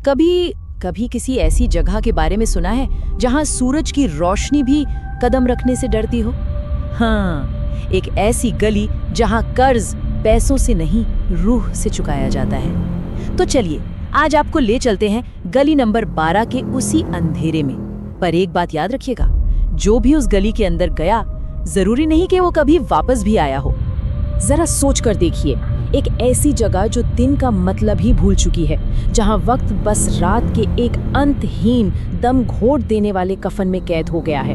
कभी कभी किसी ऐसी जगह के बारे में सुना है जहां सूरज की रोशनी भी कदम रखने से डरती हो? हाँ, एक ऐसी गली जहां कर्ज पैसों से नहीं, रूह से चुकाया जाता है। तो चलिए, आज आपको ले चलते हैं गली नंबर 12 के उसी अंधेरे में। पर एक बात याद रखिएगा, जो भी उस गली के अंदर गया, जरूरी नहीं कि वो कभी वापस भी आया हो। जरा सोच कर देखिए, एक ऐसी जगह जो दिन का मतलब ही भूल चुकी है, जहां वक्त बस रात के एक अंतहीन, दम घोट देने वाले कफन में कैद हो गया है।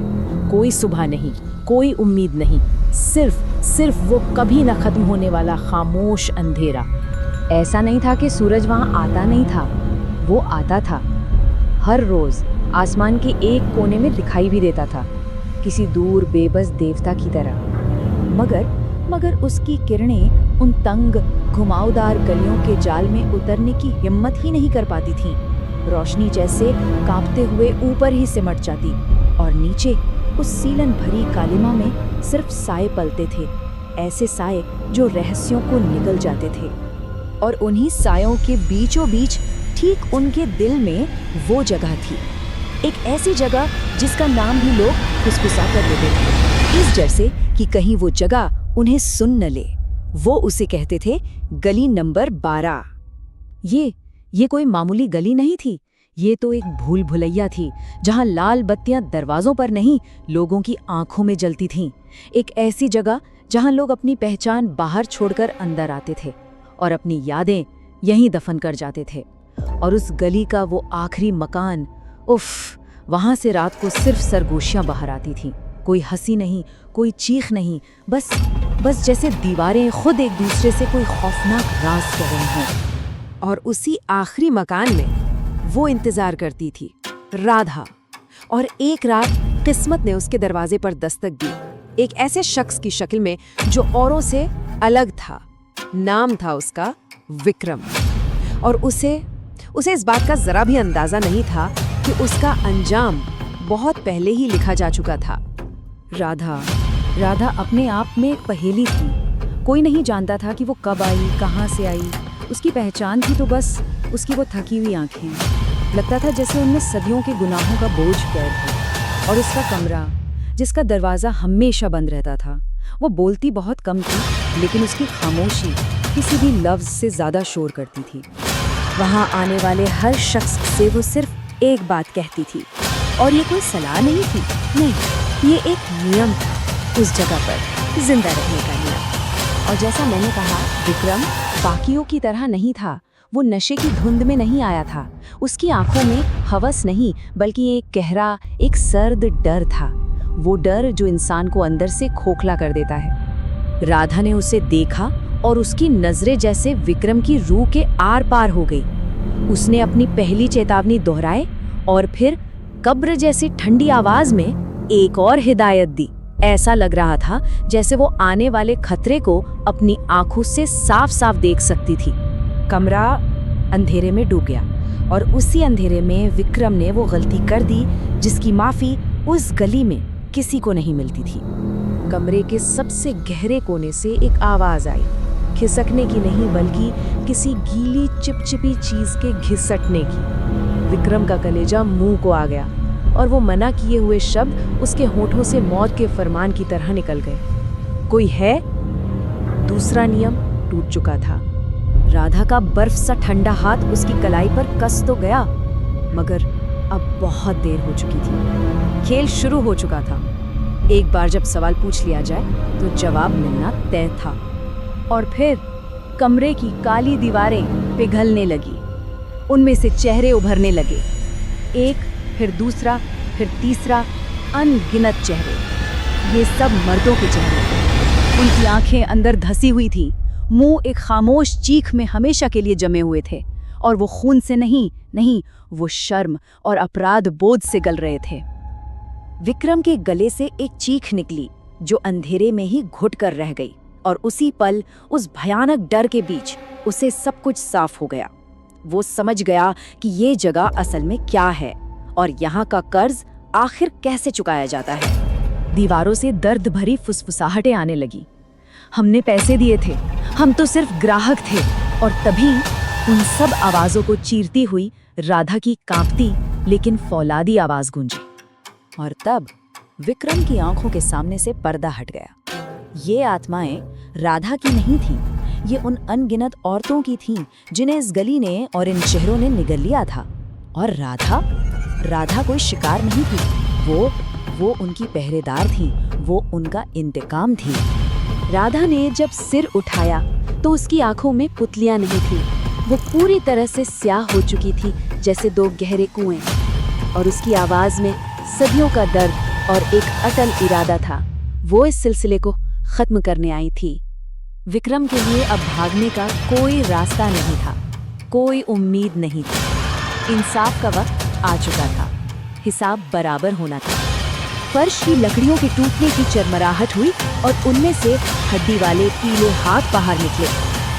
कोई सुबह नहीं, कोई उम्मीद नहीं, सिर्फ वो कभी न खत्म होने वाला खामोश अंधेरा। ऐसा नहीं था कि सूरज वहां आता नहीं था, वो आता था। हर रोज आसमान के एक कोने में दिखाई भी देता था, किसी दूर बेबस देवता की तरह। मगर उसकी किरणें उन तंग घुमावदार गलियों के जाल में उतरने की हिम्मत ही नहीं कर पाती थीं। रोशनी जैसे कांपते हुए ऊपर ही सिमट जाती और नीचे उस सीलन भरी कालिमा में सिर्फ साए पलते थे, ऐसे साए जो रहस्यों को निगल जाते थे। और उन्हीं सायों के बीचों बीच ठीक उनके दिल में वो जगह थी, एक ऐसी जगह जिसका नाम भी लोग खुसखुसा कर लेते थे, इस डर से कि कहीं वो जगह उन्हें सुन न ले। वो उसे कहते थे गली नंबर 12। ये कोई मामूली गली नहीं थी, ये तो एक भूल भुलैया थी, जहां लाल बत्तियां दरवाजों पर नहीं, लोगों की आंखों में जलती थीं। एक ऐसी जगह जहां लोग अपनी पहचान बाहर छोड़कर अंदर आते थे और अपनी यादें यहीं दफन कर जाते थे। और उस गली का वो आखिरी मकान, उफ, वहां से रात को सिर्फ सरगोशियां बाहर आती थीं। कोई हंसी नहीं, कोई चीख नहीं, बस जैसे दीवारें खुद एक दूसरे से कोई खौफनाक राज कर रही हों। और उसी आखिरी मकान में वो इंतजार करती थी, राधा। और एक रात किस्मत ने उसके दरवाजे पर दस्तक दी, एक ऐसे शख्स की शक्ल में जो औरों से अलग था। नाम था उसका विक्रम। और उसे इस बात का जरा भी अंदाजा नहीं था कि उसका अंजाम बहुत पहले ही लिखा जा चुका था। राधा अपने आप में एक पहेली थी। कोई नहीं जानता था कि वो कब आई, कहाँ से आई। उसकी पहचान थी तो बस उसकी वो थकी हुई आंखें। लगता था जैसे उनमें सदियों के गुनाहों का बोझ पैर था। और उसका कमरा, जिसका दरवाज़ा हमेशा बंद रहता था। वो बोलती बहुत कम थी, लेकिन उसकी खामोशी किसी भी लफ्ज़ से ज़्यादा शोर करती थी। वहाँ आने वाले हर शख्स से वो सिर्फ एक बात कहती थी, और ये कोई सलाह नहीं थी, नहीं, ये एक नियम था, उस जगह पर जिंदा रहने का नियम। और जैसा मैंने कहा, विक्रम बाकियों की तरह नहीं था। वो नशे की धुंध में नहीं आया था। उसकी आंखों में हवस नहीं, बल्कि एक गहरा, एक सर्द डर था। वो डर जो इंसान को अंदर से खोखला कर देता है। राधा ने उसे देखा और उसकी नजरें जैसे विक्रम की रूह के आर पार हो गई। उसने अपनी पहली चेतावनी दोहराए और फिर कब्र जैसी ठंडी आवाज में एक और हिदायत दी। ऐसा लग रहा था जैसे वो आने वाले खतरे को अपनी आंखों से साफ साफ देख सकती थी। कमरा अंधेरे में डूब गया और उसी अंधेरे में विक्रम ने वो गलती कर दी जिसकी माफी उस गली में किसी को नहीं मिलती थी। कमरे के सबसे गहरे कोने से एक आवाज आई, खिसकने की नहीं बल्कि किसी गीली चिपचिपी चीज के घिसटने की। विक्रम का कलेजा मुंह को आ गया और वो मना किए हुए शब्द उसके होठों से मौत के फरमान की तरह निकल गए। कोई है? दूसरा नियम टूट चुका था। राधा का बर्फ सा ठंडा हाथ उसकी कलाई पर कस तो गया, मगर अब बहुत देर हो चुकी थी। खेल शुरू हो चुका था। एक बार जब सवाल पूछ लिया जाए तो जवाब मिलना तय था। और फिर कमरे की काली दीवारें पिघलने लगी, उनमें से चेहरे उभरने लगे। एक, फिर दूसरा, फिर तीसरा, अनगिनत चेहरे। ये सब मर्दों के चेहरे थे। उनकी आंखें अंदर धसी हुई थी, मुंह एक खामोश चीख में हमेशा के लिए जमे हुए थे। और वो खून से नहीं, वो शर्म और अपराध बोध से गल रहे थे। विक्रम के गले से एक चीख निकली जो अंधेरे में ही घुट कर रह गई, और उसी पल, उस भयानक डर के बीच, उसे सब कुछ साफ हो गया। वो समझ गया कि ये जगह असल में क्या है और यहाँ का कर्ज आखिर कैसे चुकाया जाता है। दीवारों से दर्द भरी फुसफुसाहटें आने लगी। हमने पैसे दिए थे, हम तो सिर्फ ग्राहक थे। और तभी उन सब आवाजों को चीरती हुई राधा की कांपती लेकिन फौलादी आवाज गूंजी। और तब विक्रम की आंखों के सामने से पर्दा हट गया। ये आत्माएं राधा की नहीं थीं, ये उन अनगिनत औरतों की थीं जिन्हें इस गली ने और इन चेहरों ने निगल लिया था। और राधा कोई शिकार नहीं थी, वो उनकी पहरेदार थी, वो उनका इंतकाम थी। राधा ने जब सिर उठाया तो उसकी आंखों में पुतलियां नहीं थी, वो पूरी तरह से स्याह हो चुकी थी जैसे दो गहरे कुएं। और उसकी आवाज में सदियों का दर्द और एक अटल इरादा था। वो इस सिलसिले को खत्म करने आई थी। विक्रम के लिए अब भागने का कोई रास्ता नहीं था, कोई उम्मीद नहीं थी। इंसाफ का वक्त आ चुका था, हिसाब बराबर होना था। फर्श की लकड़ियों के टूटने की चरमराहट हुई और उनमें से हड्डी वाले पीले हाथ बाहर निकले,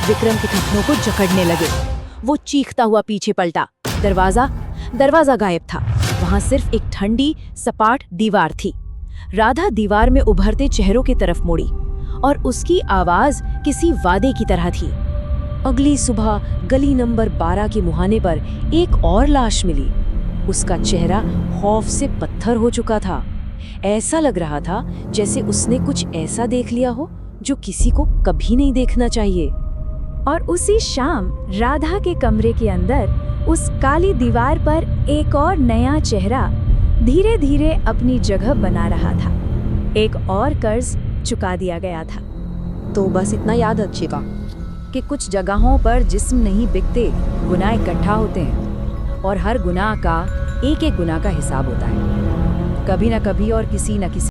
विक्रम के घुटनों को जकड़ने लगे। वो चीखता हुआ पीछे पलटा। दरवाजा गायब था। वहां सिर्फ एक ठंडी सपाट दीवार थी। राधा दीवार में उभरते चेहरों की तरफ मुड़ी और उसकी आवाज किसी वादे की तरह थी। अगली सुबह गली नंबर 12 के मुहाने पर एक और लाश मिली। उसका चेहरा खौफ से पत्थर हो चुका था। ऐसा लग रहा था जैसे उसने कुछ ऐसा देख लिया हो जो किसी को कभी नहीं देखना चाहिए। और उसी शाम राधा के कमरे के अंदर उस काली दीवार पर एक और नया चेहरा धीरे धीरे अपनी जगह बना रहा था। एक और कर्ज चुका दिया गया था। तो बस इतना याद रखिएगा कि कुछ जगहों पर जिस्म नहीं बिकते, गुनाह इकट्ठा होते हैं और हर गुनाह का एक गुनाह का हिसाब होता है। कभी न कभी और किसी न किसी